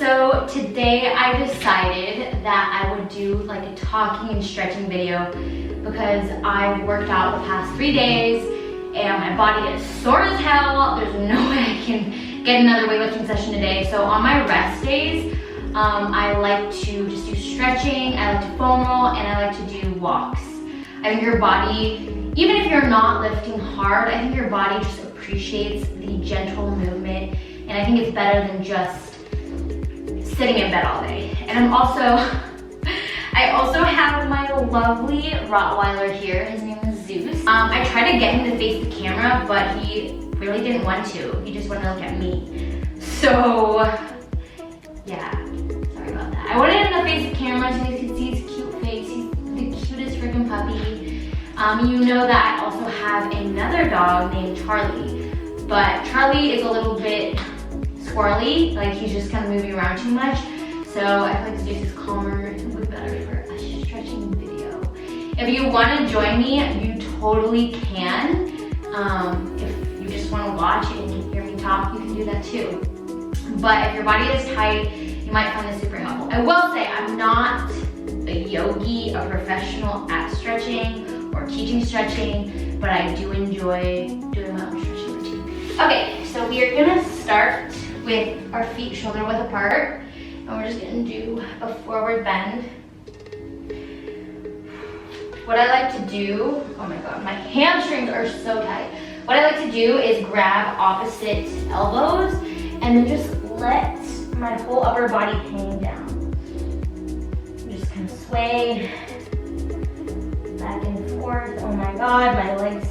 So today I decided that I would do like a talking and stretching video because I worked out the past 3 days and my body is sore as hell. There's no way I can get another weightlifting session today. So on my rest days, I like to just do stretching, I like to foam roll, and I like to do walks. I think your body, even if you're not lifting hard, I think your body just appreciates the gentle movement, and I think it's better than just sitting in bed all day. And I also have my lovely Rottweiler here. His name is Zeus. I tried to get him to face the camera, but he really didn't want to. He just wanted to look at me. So, yeah, sorry about that. I wanted him to face the camera so you guys could see his cute face. He's the cutest freaking puppy. You know that I also have another dog named Charlie, but Charlie is a little bit squirrely, like he's just kind of moving around too much. So I feel like Zeus is calmer and would be better for a stretching video. If you want to join me, you totally can. If you just want to watch and hear me talk, you can do that too. But if your body is tight, you might find this super helpful. I will say I'm not a yogi, a professional at stretching or teaching stretching, but I do enjoy doing my own stretching routine. Okay, so we are gonna start with our feet shoulder width apart, and we're just gonna do a forward bend. What I like to do, oh my god, my hamstrings are so tight. What I like to do is grab opposite elbows and then just let my whole upper body hang down. Just kind of sway back and forth. Oh my god, my legs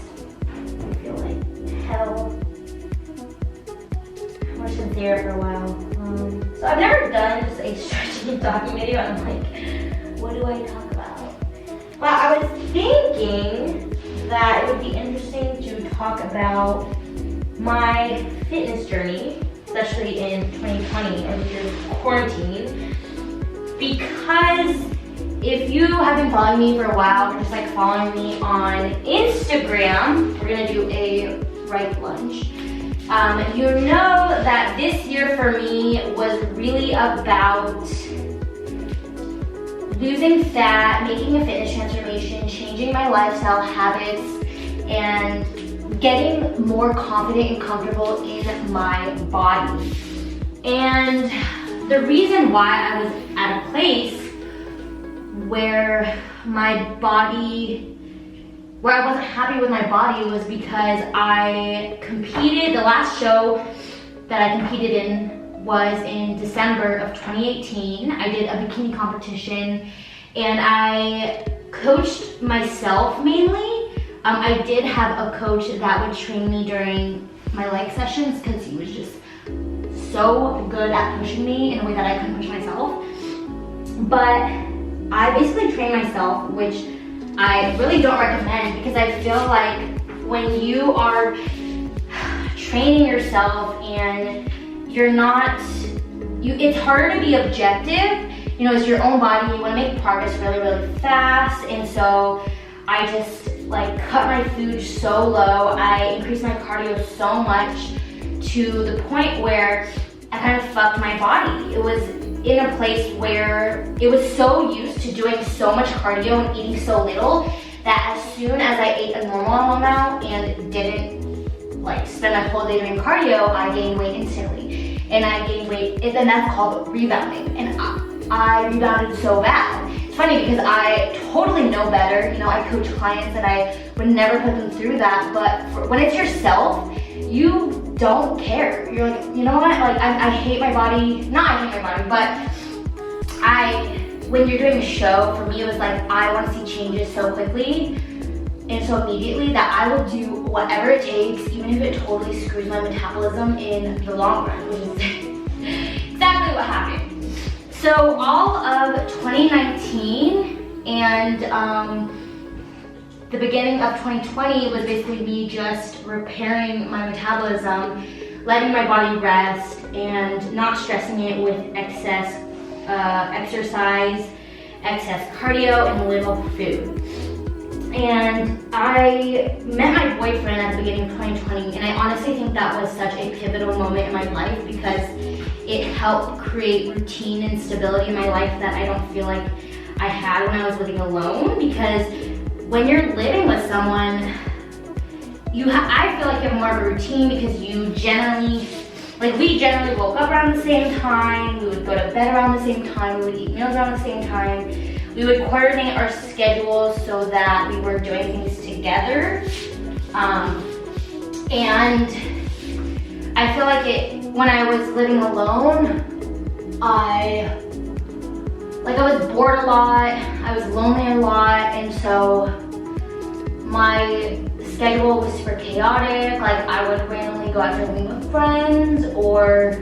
feel like hell. I was just there for a while. So I've never done just a stretching and talking video, and I'm like, what do I talk about? But I was thinking that it would be interesting to talk about my fitness journey, especially in 2020 and with quarantine, because if you have been following me for a while, or just like following me on Instagram, we're gonna do a right lunge. You know that this year for me was really about losing fat, making a fitness transformation, changing my lifestyle habits, and getting more confident and comfortable in my body. And the reason why I was at a place where I wasn't happy with my body was because I competed. The last show that I competed in was in December of 2018. I did a bikini competition and I coached myself mainly. I did have a coach that would train me during my leg sessions because he was just so good at pushing me in a way that I couldn't push myself. But I basically trained myself, which I really don't recommend, because I feel like when you are training yourself and it's harder to be objective. You know, it's your own body, you want to make progress really, really fast. And so I just like cut my food so low. I increased my cardio so much to the point where I kind of fucked my body. It was in a place where it was so used to doing so much cardio and eating so little that as soon as I ate a normal amount and didn't like spend my whole day doing cardio, I gained weight instantly. And I gained weight, and that's called rebounding. And I rebounded so bad. It's funny because I totally know better. You know, I coach clients and I would never put them through that, but when it's yourself, you don't care. You're like, you know what, like I hate my body. Not I hate my body, but when you're doing a show, for me it was like I want to see changes so quickly and so immediately that I will do whatever it takes, even if it totally screws my metabolism in the long run, which is exactly what happened. So all of 2019 and the beginning of 2020 was basically me just repairing my metabolism, letting my body rest, and not stressing it with excess exercise, excess cardio, and little food. And I met my boyfriend at the beginning of 2020, and I honestly think that was such a pivotal moment in my life because it helped create routine and stability in my life that I don't feel like I had when I was living alone. Because when you're living with someone, I feel like you have more of a routine because you generally, we generally woke up around the same time, we would go to bed around the same time, we would eat meals around the same time, we would coordinate our schedules so that we were doing things together. And I feel like when I was living alone, I was bored a lot, I was lonely a lot, and so my schedule was super chaotic. I would randomly go out drinking with friends, or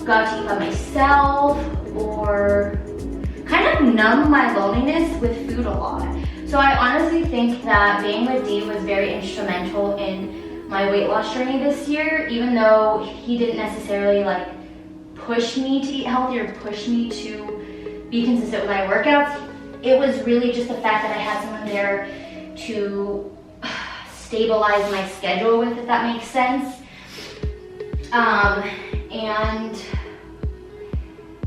go out to eat by myself, or kind of numb my loneliness with food a lot. So I honestly think that being with Dee was very instrumental in my weight loss journey this year, even though he didn't necessarily push me to eat healthy or push me to be consistent with my workouts. It was really just the fact that I had someone there to stabilize my schedule with, if that makes sense. And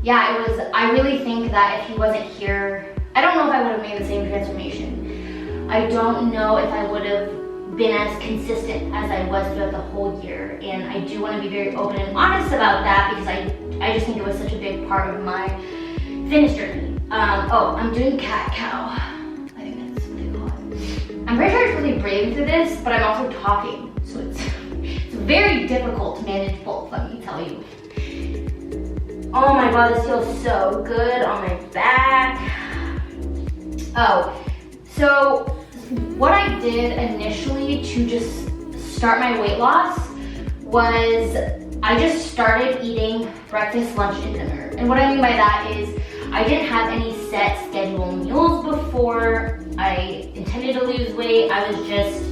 yeah, I really think that if he wasn't here, I don't know if I would have made the same transformation. I don't know if I would have been as consistent as I was throughout the whole year. And I do want to be very open and honest about that because I just think it was such a big part of my fitness journey. I'm doing cat-cow. I think that's what they call it. I'm pretty sure it's really brave to this, but I'm also talking. So it's very difficult to manage both, let me tell you. Oh my god, this feels so good on my back. So what I did initially to just start my weight loss was I just started eating breakfast, lunch, and dinner. And what I mean by that is I didn't have any set scheduled meals before I intended to lose weight. I was just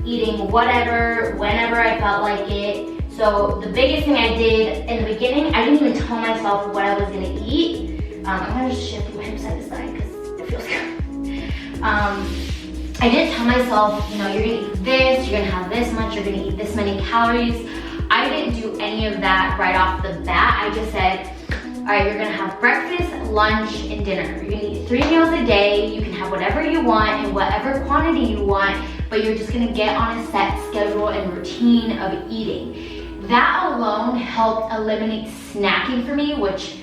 eating whatever, whenever I felt like it. So the biggest thing I did in the beginning, I didn't even tell myself what I was gonna eat. I'm gonna just shift my hips side to side because it feels good. I didn't tell myself, you're gonna eat this, you're gonna have this much, you're gonna eat this many calories. I didn't do any of that right off the bat. I just said, all right, you're gonna have breakfast, lunch, and dinner. You're gonna eat 3 meals a day. You can have whatever you want in whatever quantity you want, but you're just gonna get on a set schedule and routine of eating. That alone helped eliminate snacking for me, which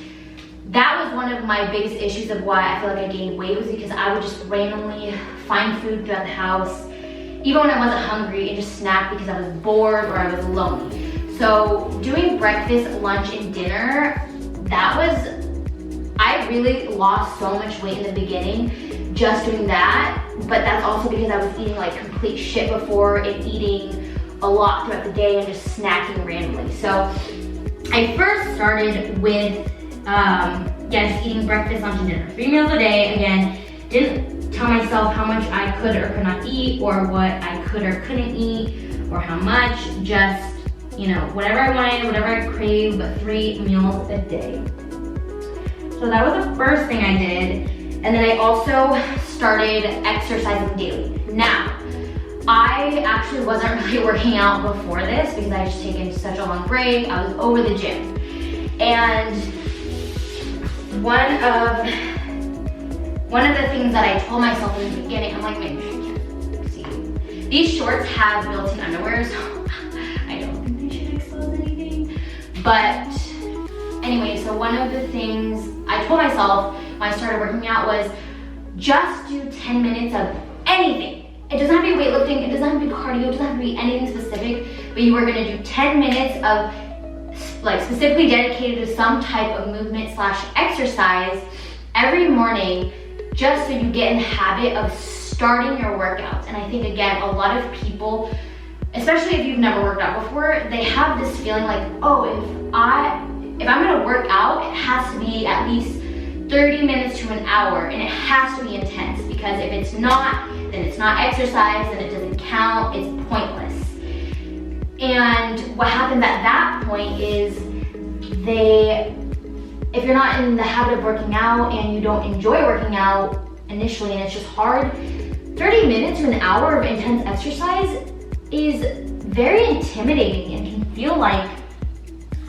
that was one of my biggest issues of why I feel like I gained weight, was because I would just randomly find food throughout the house, even when I wasn't hungry, and just snack because I was bored or I was lonely. So doing breakfast, lunch, and dinner, I really lost so much weight in the beginning just doing that, but that's also because I was eating complete shit before and eating a lot throughout the day and just snacking randomly. So I first started with just eating breakfast, lunch, and dinner. 3 meals a day. Again, didn't tell myself how much I could or could not eat, or what I could or couldn't eat, or how much. Just, whatever I wanted, whatever I craved, but 3 meals a day. So that was the first thing I did. And then I also started exercising daily. Now, I actually wasn't really working out before this because I had just taken such a long break. I was over the gym. And one of the things that I told myself in the beginning, I'm like, maybe you can't see. These shorts have built-in underwear, so I don't think they should expose anything. But anyway, so one of the things I told myself when I started working out was just do 10 minutes of anything. It doesn't have to be weightlifting, it doesn't have to be cardio, it doesn't have to be anything specific, but you are gonna do 10 minutes of specifically dedicated to some type of movement / exercise every morning, just so you get in the habit of starting your workouts. And I think, again, a lot of people, especially if you've never worked out before, they have this feeling like, oh, if I'm gonna work out, it has to be at least 30 minutes to an hour, and it has to be intense, because if it's not, then it's not exercise, and it doesn't count, it's pointless. And what happens at that point is if you're not in the habit of working out and you don't enjoy working out initially and it's just hard, 30 minutes to an hour of intense exercise is very intimidating and can feel like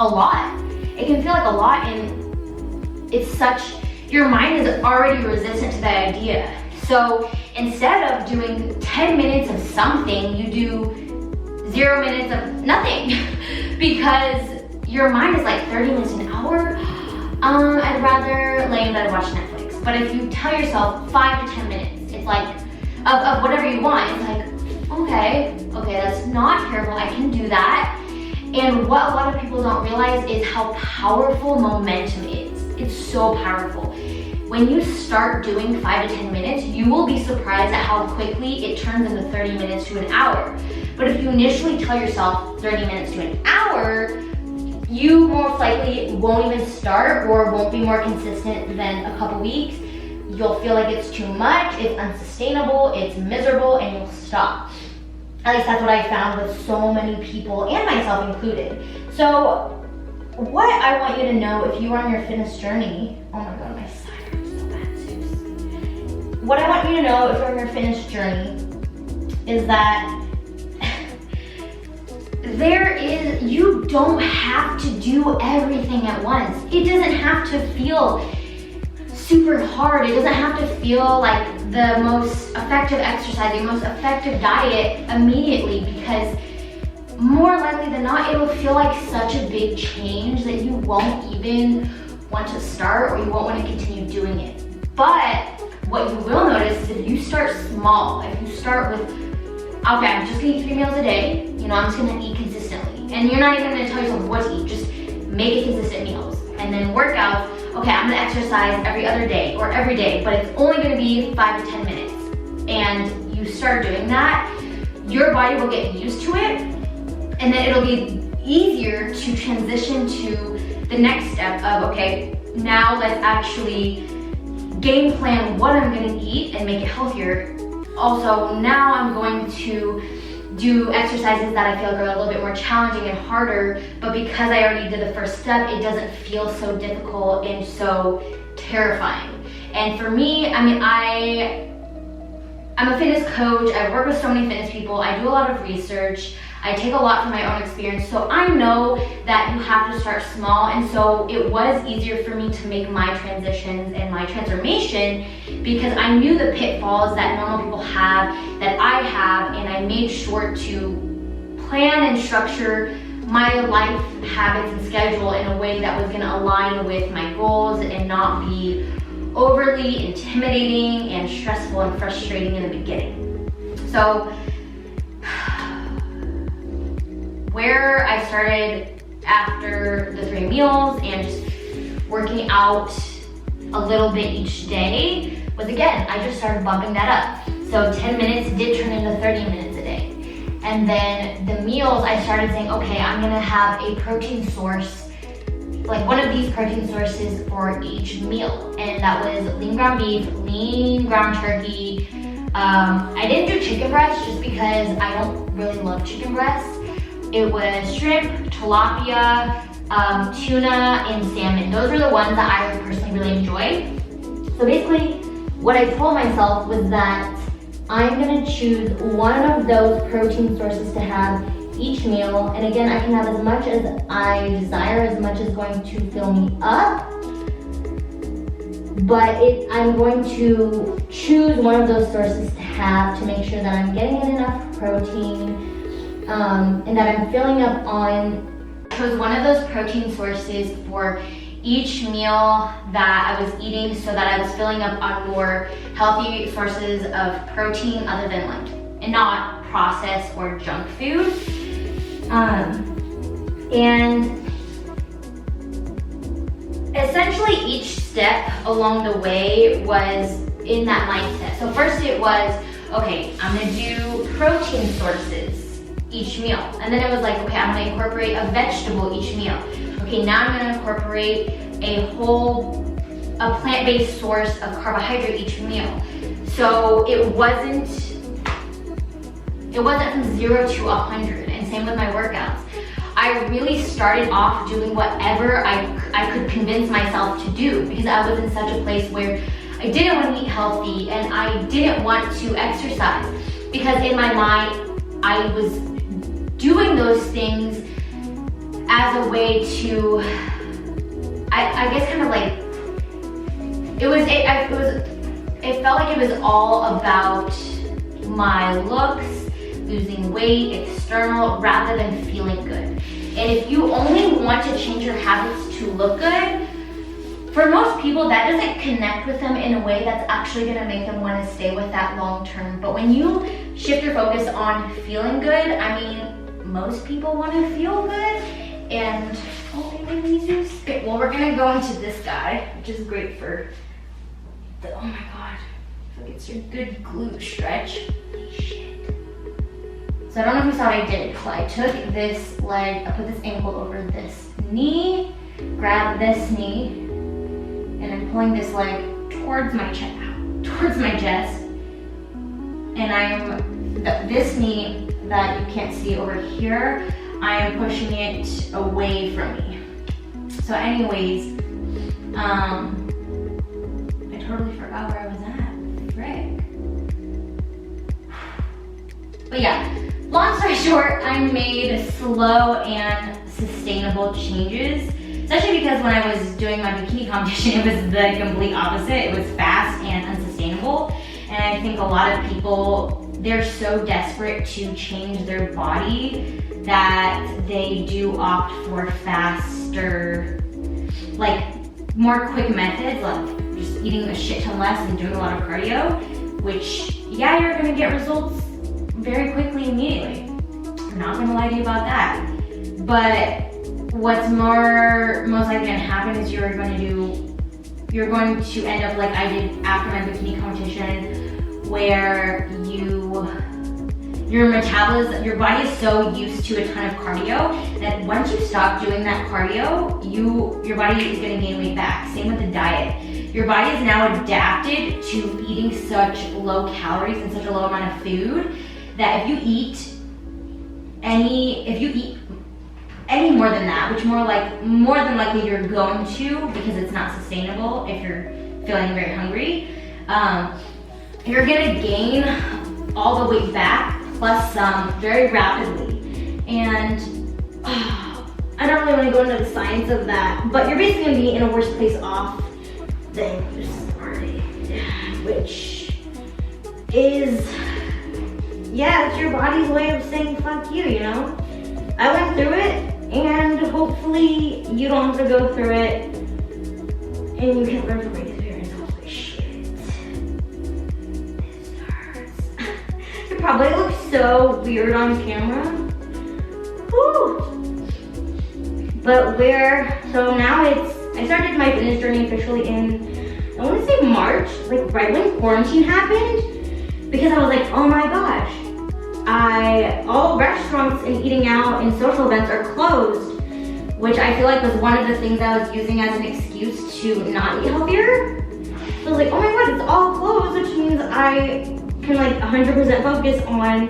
a lot. It can feel like a lot, and it's such, your mind is already resistant to that idea. So instead of doing 10 minutes of something, you do 0 minutes of nothing because your mind is like 30 minutes an hour. I'd rather lay in bed and watch Netflix. But if you tell yourself 5 to 10 minutes, it's like, of whatever you want, it's like, okay, that's not terrible, I can do that. And what a lot of people don't realize is how powerful momentum is. It's so powerful. When you start doing 5 to 10 minutes, you will be surprised at how quickly it turns into 30 minutes to an hour. But if you initially tell yourself 30 minutes to an hour, you most likely won't even start or won't be more consistent than a couple weeks. You'll feel like it's too much, it's unsustainable, it's miserable, and you'll stop. At least that's what I found with so many people, and myself included. So what I want you to know if you are on your fitness journey, oh my God, my side hurts so bad, seriously. What I want you to know if you're on your fitness journey is that you don't have to do everything at once. It doesn't have to feel super hard. It doesn't have to feel like the most effective exercise, the most effective diet immediately, because more likely than not, it'll feel like such a big change that you won't even want to start, or you won't want to continue doing it. But what you will notice is if you start small, if you start with, okay, I'm just gonna eat 3 meals a day, I'm just gonna eat consistently. And you're not even gonna tell yourself what to eat, just make it consistent meals. And then workouts, okay, I'm gonna exercise every other day or every day, but it's only gonna be 5 to 10 minutes. And you start doing that, your body will get used to it, and then it'll be easier to transition to the next step of, okay, now let's actually game plan what I'm gonna eat and make it healthier. Also, now I'm going to do exercises that I feel like are a little bit more challenging and harder, but because I already did the first step, it doesn't feel so difficult and so terrifying. And for me, I'm a fitness coach, I work with so many fitness people, I do a lot of research, I take a lot from my own experience, so I know that you have to start small, and so it was easier for me to make my transitions and my transformation because I knew the pitfalls that normal people have, that I have, and I made sure to plan and structure my life habits and schedule in a way that was gonna align with my goals and not be overly intimidating and stressful and frustrating in the beginning. So, where I started after the 3 meals and just working out a little bit each day was, again, I just started bumping that up. So 10 minutes did turn into 30 minutes a day. And then the meals, I started saying, okay, I'm gonna have a protein source, like one of these protein sources for each meal. And that was lean ground beef, lean ground turkey. I didn't do chicken breast just because I don't really love chicken breast. It was shrimp, tilapia, tuna, and salmon. Those were the ones that I personally really enjoy. So basically, what I told myself was that I'm gonna choose one of those protein sources to have each meal. And again, I can have as much as I desire, as much as going to fill me up. But I'm going to choose one of those sources to have to make sure that I'm getting in enough protein, and that I'm filling up on. I chose one of those protein sources for each meal that I was eating so that I was filling up on more healthy sources of protein other than and not processed or junk food. And essentially each step along the way was in that mindset. So first it was, okay, I'm gonna do protein sources each meal. And then it was like, okay, I'm gonna incorporate a vegetable each meal. Okay, now I'm gonna incorporate a plant-based source of carbohydrate each meal. So it wasn't from 0 to 100, and same with my workouts. I really started off doing whatever I could convince myself to do because I was in such a place where I didn't want to eat healthy, and I didn't want to exercise because in my mind, I was doing those things as a way to, I guess kind of like, it felt like it was all about my looks, losing weight, external, rather than feeling good. And if you only want to change your habits to look good, for most people, that doesn't connect with them in a way that's actually gonna make them wanna stay with that long term. But when you shift your focus on feeling good, I mean, most people wanna feel good. And, oh well, we're gonna go into this guy, which is great for the, oh my God, look, it's your good glute stretch. Holy shit. So I don't know if you saw what I did. I took this leg, I put this ankle over this knee, grabbed this knee, and I'm pulling this leg towards my chest, and this knee that you can't see over here, I am pushing it away from me. So anyways, I totally forgot where I was at, frick. But yeah, long story short, I made slow and sustainable changes. Especially because when I was doing my bikini competition, it was the complete opposite. It was fast and unsustainable. And I think a lot of people, they're so desperate to change their body that they do opt for faster, like more quick methods, like just eating a shit ton less and doing a lot of cardio, which, yeah, you're gonna get results very quickly, immediately. I'm not gonna lie to you about that. But what's most likely gonna happen is you're going to end up like I did after my bikini competition, where your metabolism, your body is so used to a ton of cardio that once you stop doing that cardio, your body is gonna gain weight back. Same with the diet. Your body is now adapted to eating such low calories and such a low amount of food that if you eat any more than that, which more than likely you're going to, because it's not sustainable if you're feeling very hungry, you're gonna gain all the weight back plus some very rapidly. And I don't really want to go into the science of that, but you're basically gonna be in a worse place off than you started, which is, yeah, it's your body's way of saying fuck you, you know? I went through it, and hopefully you don't have to go through it, and you can learn from my experience. Holy shit. This hurts. It probably looks so weird on camera. Whew. But so now I started my fitness journey officially in, I want to say March, like right when quarantine happened, because I was like, oh my gosh. All restaurants and eating out and social events are closed, which I feel like was one of the things I was using as an excuse to not eat healthier. So I was like, oh my God, it's all closed, which means I can like 100% focus on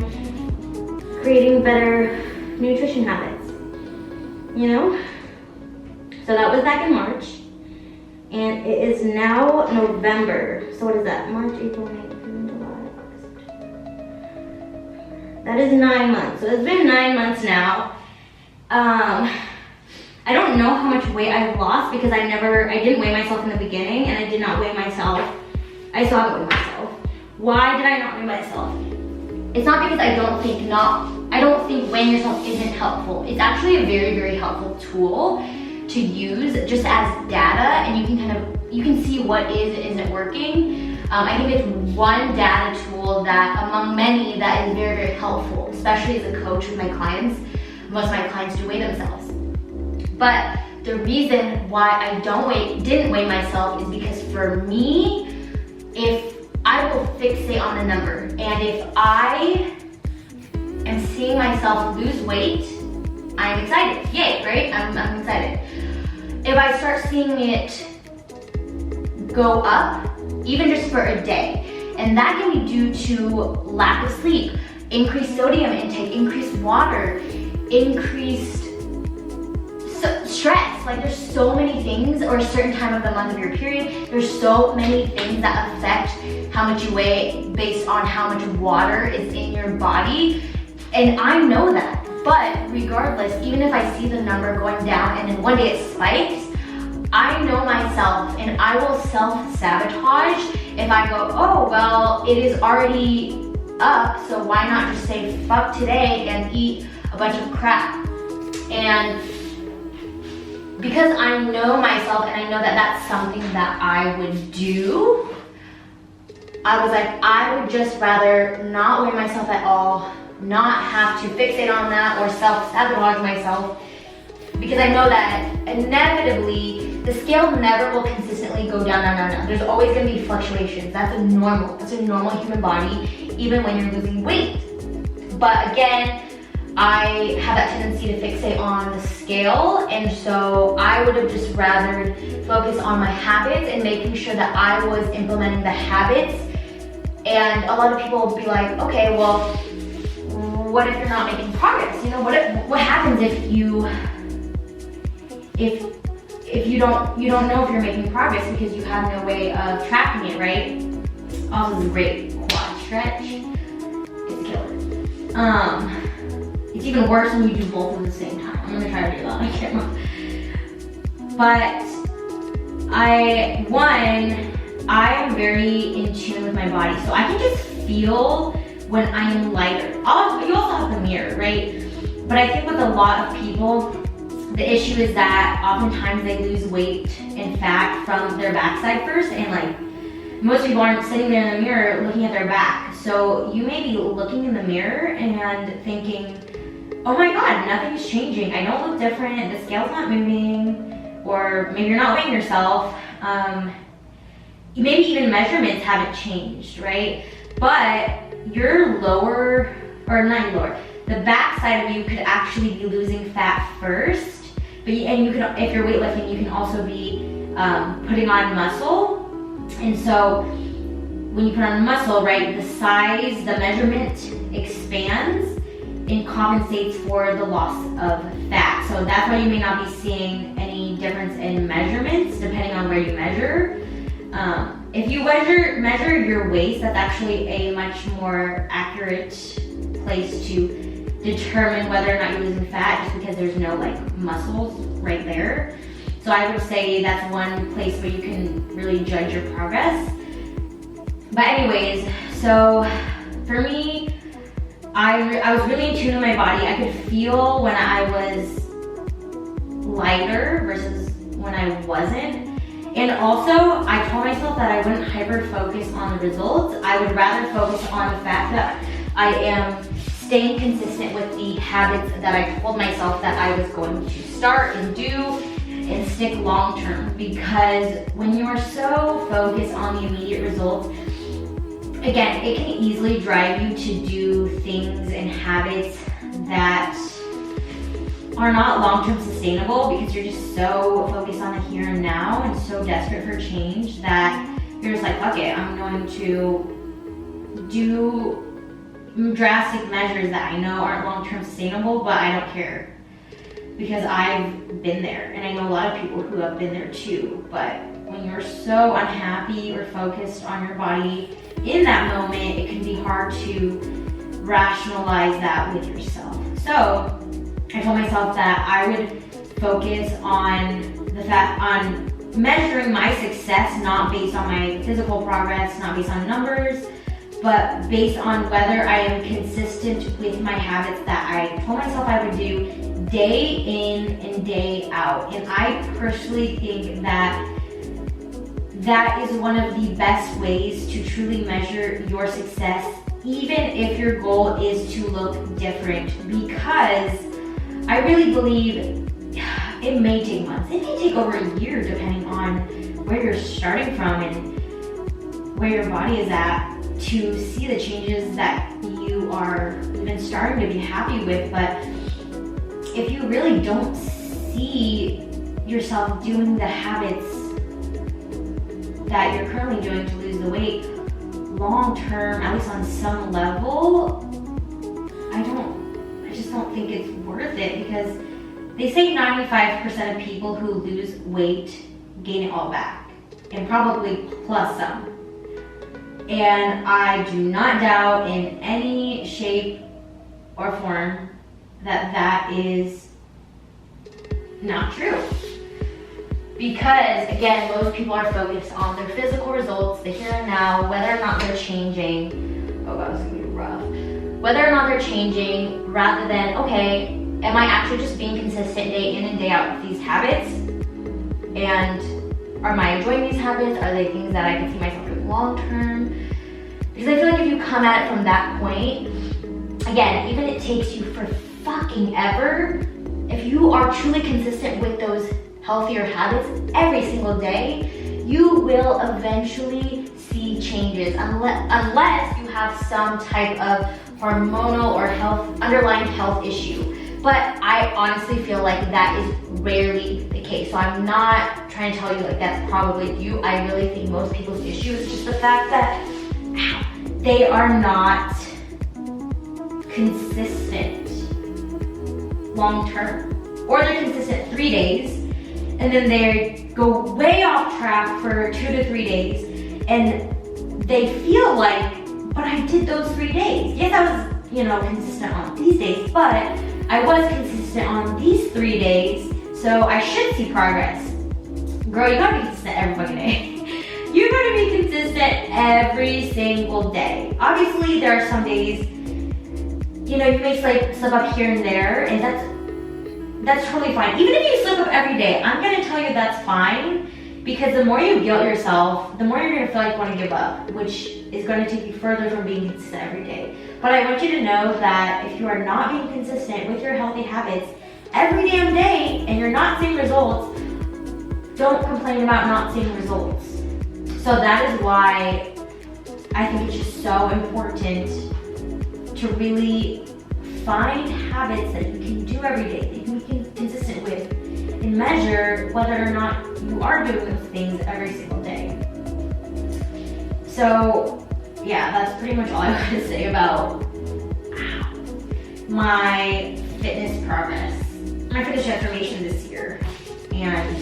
creating better nutrition habits, you know? So that was back in March, and it is now November. So what is that? March, April, May, June, July, August. That is 9 months. So it's been 9 months now. I don't know how much weight I've lost because I didn't weigh myself in the beginning, and I did not weigh myself. I still haven't weighed myself. Why did I not weigh myself? It's not because I don't think weighing yourself isn't helpful. It's actually a very, very helpful tool to use just as data, and you can see what is and isn't working. I think it's one data tool that among many that is very, very helpful, especially as a coach with my clients. Most of my clients do weigh themselves. But the reason why I didn't weigh myself is because for me, if I will fixate on the number, and if I am seeing myself lose weight, I'm excited. Yay, right? I'm excited. If I start seeing it go up, even just for a day, and that can be due to lack of sleep, increased sodium intake, increased water, increased stress. affect, like there's so many things, or a certain time of the month of your period, there's so many things that affect how much you weigh based on how much water is in your body. And I know that, but regardless, even if I see the number going down and then one day it spikes, I know myself and I will self-sabotage if I go, oh, well, it is already up, so why not just say fuck today and eat a bunch of crap? And because I know myself and I know that that's something that I would do, I was like, I would just rather not weigh myself at all, not have to fixate on that or self-sabotage myself, because I know that inevitably the scale never will consistently go down, down, down, down. There's always going to be fluctuations. That's a normal human body, even when you're losing weight. But again, I have that tendency to fixate on the scale, and so I would have just rather focus on my habits and making sure that I was implementing the habits. And a lot of people will be like, okay, well, what if you're not making progress? You know, what happens if you don't know if you're making progress because you have no way of tracking it, right? Also, is a great quad stretch. It's a killer. It's even worse when you do both at the same time. I'm gonna try to do that on camera. But I am very in tune with my body, so I can just feel when I am lighter. You also have the mirror, right? But I think with a lot of people, the issue is that oftentimes they lose weight and fat from their backside first, and like most people aren't sitting there in the mirror looking at their back. So you may be looking in the mirror and thinking, oh my God, nothing's changing. I don't look different, the scale's not moving, or maybe you're not weighing yourself. Maybe even measurements haven't changed, right? But your lower, or not your lower, the back side of you could actually be losing fat first. And you can, if you're weightlifting, you can also be putting on muscle. And so when you put on muscle, right, the size, the measurement expands and compensates for the loss of fat. So that's why you may not be seeing any difference in measurements depending on where you measure. If you measure your waist, that's actually a much more accurate place to determine whether or not you're losing fat, just because there's no like muscles right there. So I would say that's one place where you can really judge your progress. But anyways, so for me, I was really in tune with my body. I could feel when I was lighter versus when I wasn't. And also, I told myself that I wouldn't hyper-focus on the results. I would rather focus on the fact that I am staying consistent with the habits that I told myself that I was going to start and do and stick long-term. Because when you are so focused on the immediate results, again, it can easily drive you to do things and habits that are not long-term sustainable, because you're just so focused on the here and now and so desperate for change that you're just like, okay, I'm going to do drastic measures that I know aren't long-term sustainable, but I don't care because I've been there, and I know a lot of people who have been there too. But when you're so unhappy or focused on your body in that moment, it can be hard to rationalize that with yourself. So I told myself that I would focus on measuring my success, not based on my physical progress, not based on numbers, but based on whether I am consistent with my habits that I told myself I would do day in and day out. And I personally think that that is one of the best ways to truly measure your success, even if your goal is to look different, because I really believe it may take months. It may take over a year depending on where you're starting from and where your body is at to see the changes that you are even starting to be happy with. But if you really don't see yourself doing the habits that you're currently doing to lose the weight long term, at least on some level, I just don't think it's worth it, because they say 95% of people who lose weight gain it all back, and probably plus some. And I do not doubt in any shape or form that that is not true. Because again, most people are focused on their physical results, the here and now, whether or not they're changing. Oh God, it's gonna be rough. Whether or not they're changing, rather than, okay, am I actually just being consistent day in and day out with these habits? And am I enjoying these habits? Are they things that I can see myself doing long term? Because I feel like if you come at it from that point, again, even if it takes you for fucking ever, if you are truly consistent with those healthier habits every single day, you will eventually see changes unless you have some type of hormonal or underlying health issue. But I honestly feel like that is rarely the case. So I'm not trying to tell you like that's probably you. I really think most people's issue is just the fact that they are not consistent long term. Or they're consistent 3 days, and then they go way off track for 2 to 3 days, and they feel like, but I did those 3 days. Yes, I was, consistent on these days, but I was consistent on these 3 days, so I should see progress. Girl, you gotta be consistent every fucking day. You gotta be consistent every single day. Obviously, there are some days, you may slip up here and there, and that's totally fine. Even if you slip up every day, I'm gonna tell you that's fine, because the more you guilt yourself, the more you're gonna feel like you wanna give up, which is gonna take you further from being consistent every day. But I want you to know that if you are not being consistent with your healthy habits every damn day and you're not seeing results, don't complain about not seeing results. So that is why I think it's just so important to really find habits that you can do every day, that you can be consistent with, and measure whether or not you are doing those things every single day. So yeah, that's pretty much all I want to say about my fitness progress, my fitness transformation this year, and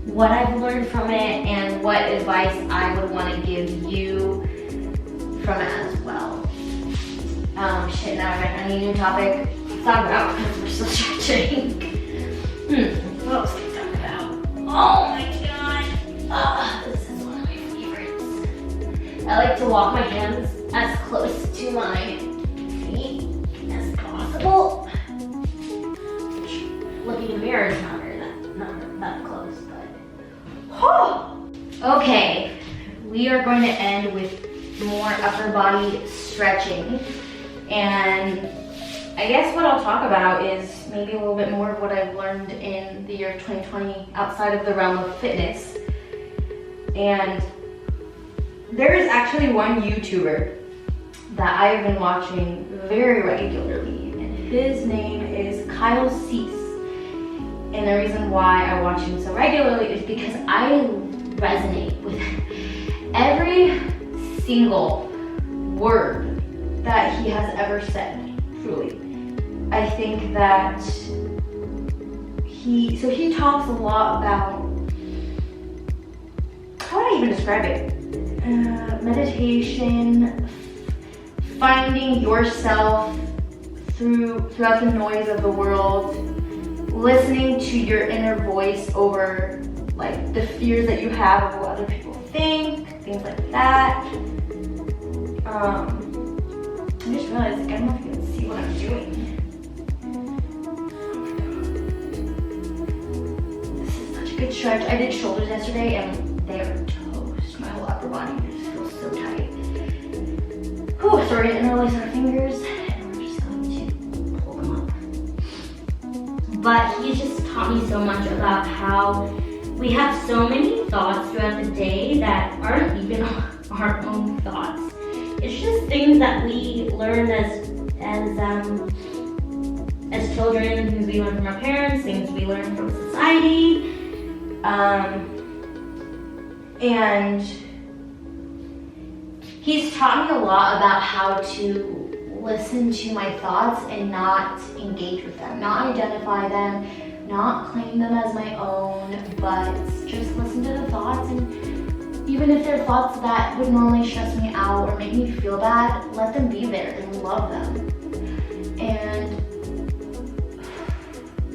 what I've learned from it and what advice I would want to give you from it as well. Shit, now I need a new topic to talk about because we're still stretching. What else can we talk about? Oh my god. This is one of my favorites. I like to walk my hands as close to my feet as possible. Looking in the mirror is not that close, but okay, we are going to end with more upper body stretching, and I guess what I'll talk about is maybe a little bit more of what I've learned in the year 2020 outside of the realm of fitness. And there is actually one YouTuber that I've been watching very regularly, and his name is Kyle Cease. And the reason why I watch him so regularly is because I resonate with every single word that he has ever said, truly. I think that he talks a lot about, how would I even describe it? Meditation, finding yourself throughout the noise of the world, listening to your inner voice over like the fears that you have of what other people think, things like that. I just realized, like, I don't know if you can see what I'm doing. This is such a good stretch. I did shoulders yesterday and they are toast. My whole upper body just feels so tight. Whew, so we're gonna interlace our fingers and we're just going to pull them up. But he just taught me so much about how we have so many thoughts throughout the day that aren't even our own thoughts. It's just things that we learn as children, things we learn from our parents, things we learn from society, and he's taught me a lot about how to listen to my thoughts and not engage with them, not identify them, not claim them as my own, but just listen to the thoughts. And even if they're thoughts that would normally stress me out or make me feel bad, let them be there and love them. And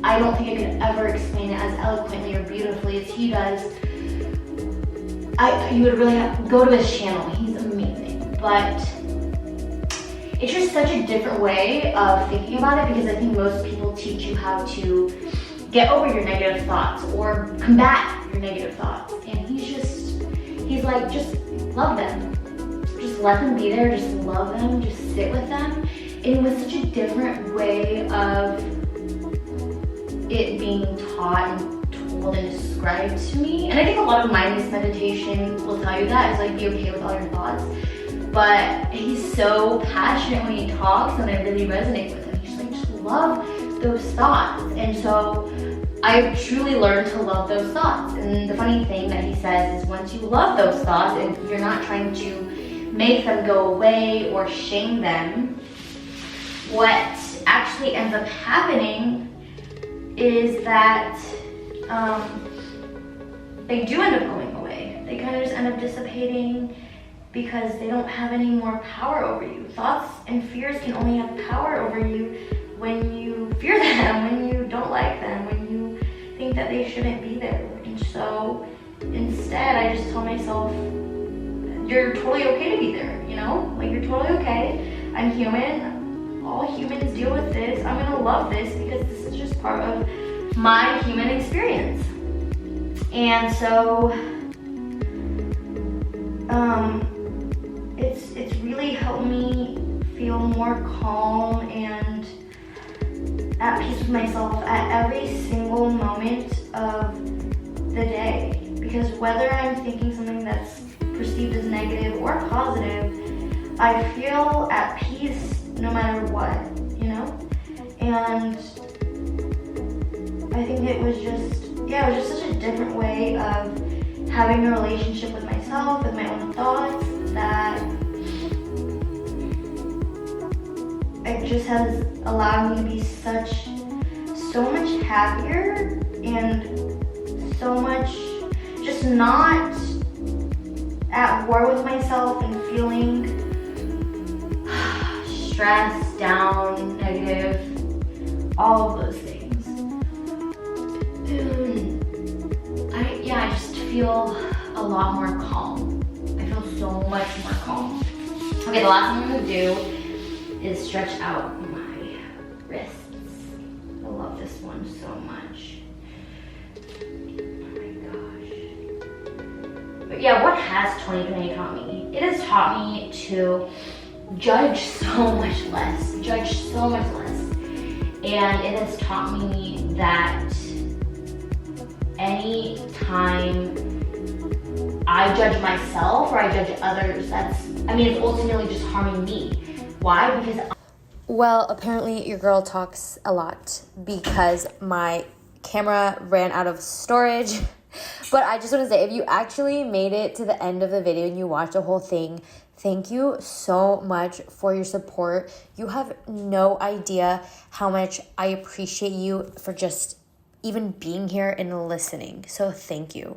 I don't think I could ever explain it as eloquently or beautifully as he does. You would really have to go to his channel. He's amazing. But it's just such a different way of thinking about it, because I think most people teach you how to get over your negative thoughts or combat your negative thoughts. And he's like, just love them. Just let them be there, just love them, just sit with them. And it was such a different way of it being taught and told and described to me. And I think a lot of mindless meditation will tell you that, is like, be okay with all your thoughts. But he's so passionate when he talks, and I really resonate with him. He's like, just love those thoughts. And so I truly learned to love those thoughts. And the funny thing that he says is, once you love those thoughts and you're not trying to make them go away or shame them, what actually ends up happening is that they do end up going away. They kind of just end up dissipating because they don't have any more power over you. Thoughts and fears can only have power over you when you fear them, when you don't like them, when you think that they shouldn't be there. And so instead, I just tell myself, you're totally okay to be there, you know? Like, you're totally okay. I'm human. All humans deal with this. I'm gonna love this because this is just part of my human experience. And so, it's really helped me feel more calm and at peace with myself at every single moment of the day. Because whether I'm thinking something that's perceived as negative or positive, I feel at peace no matter what, you know? And I think it was just such a different way of having a relationship with myself, with my own thoughts, that it just has allowed me to be so much happier and so much just not at war with myself and feeling stressed, down, negative, all of those things. I just feel a lot more calm. I feel so much more calm. Okay, the last thing I'm gonna do is stretch out my wrists. I love this one so much. Oh my gosh. But yeah, what has 2020 taught me? It has taught me to judge so much less. And it has taught me that any time I judge myself or I judge others, it's ultimately just harming me. Why? Because well, apparently your girl talks a lot because my camera ran out of storage. But I just want to say, if you actually made it to the end of the video and you watched the whole thing, thank you so much for your support. You have no idea how much I appreciate you for just even being here and listening. So thank you.